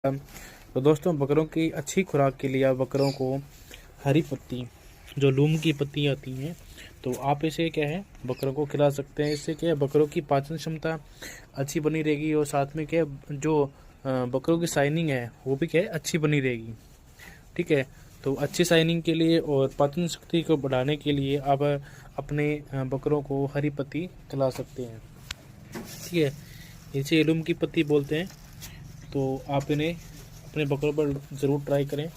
तो दोस्तों, बकरों की अच्छी खुराक के लिए आप बकरों को हरी पत्ती, जो लूम की पत्ती आती हैं, तो आप इसे क्या है बकरों को खिला सकते हैं। इससे क्या है बकरों की पाचन क्षमता अच्छी बनी रहेगी और साथ में क्या है जो बकरों की शाइनिंग है वो भी क्या है अच्छी बनी रहेगी। ठीक है, तो अच्छी शाइनिंग के लिए और पाचन शक्ति को बढ़ाने के लिए आप अपने बकरों को हरी पत्ती खिला सकते हैं। ठीक है, इसे लूम की पत्ती बोलते हैं। तो आप इन्हें अपने बकरों पर ज़रूर ट्राई करें।